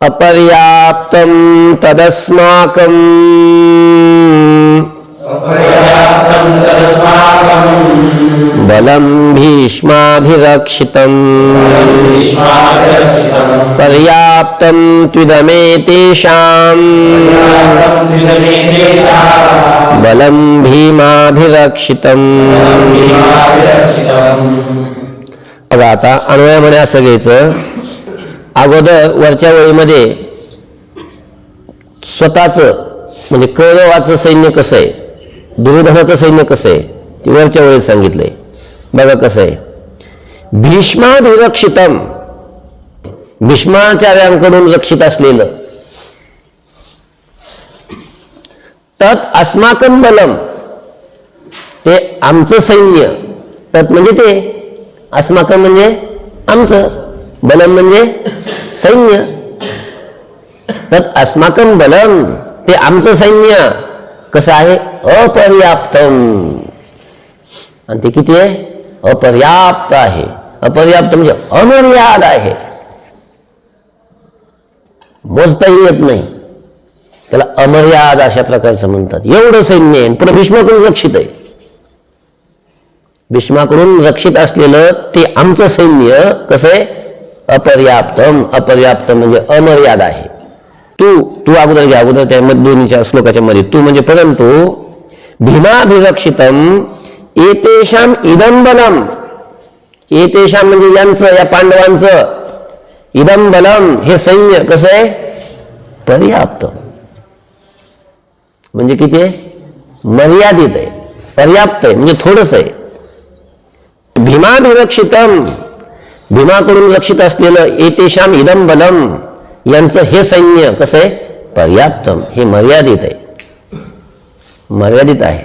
अपर्याप्तं तदस्माकं बलं भीष्माभिरक्षितं पर्याप्तं त्विदमेतेषां बलं भीमाभिरक्षितं। बघा आता अन्वयामध्ये असं घ्यायचं, अगोदर वरच्या ओळीमध्ये स्वतःचं म्हणजे कौरवाचं सैन्य कसं आहे, दुर्योधनाचं सैन्य कसं आहे ते वरच्या वेळेत सांगितलंय। बघा कसं आहे, भीष्माभिरक्षितम, भीष्माचार्यांकडून रक्षित असलेलं, तत् अस्माकं बलम, ते आमचं सैन्य, तत् म्हणजे ते, अस्माकं म्हणजे आमचं, बलम म्हणजे सैन्य, तत् अस्माकं बलम, ते आमचं सैन्य कसं आहे, अपर्याप्तम, आणि ते किती आहे, अपर्याप्त आहे। अपर्याप्त म्हणजे अमर्याद आहे, मोजताही येत नाही, त्याला अमर्याद अशा प्रकारचं म्हणतात। एवढं सैन्य आहे, पुन्हा भीष्माकडून रक्षित आहे, भीष्माकडून रक्षित असलेलं ते आमचं सैन्य कसं आहे, अपर्याप्तम, अपर्याप्तम म्हणजे अमर्याद आहे। तू अगोदर घ्या, अगोदर त्या दोन्हीच्या श्लोकाच्या मध्ये तू म्हणजे परंतु भीमाभिरक्षितम एतेषाम इदं बलम, एतेषाम म्हणजे यांचं, या पांडवांचं, इदं बलम हे सैन्य कसं आहे, पर्याप्त म्हणजे किती आहे, मर्यादित आहे, पर्याप्त आहे म्हणजे थोडंस आहे। भीमाभिरक्षितम, भीमाकडून रक्षित असलेलं, एतेषाम इदं बलम यांचं हे सैन्य कसं आहे, पर्याप्तम, हे मर्यादित आहे, मर्यादित आहे।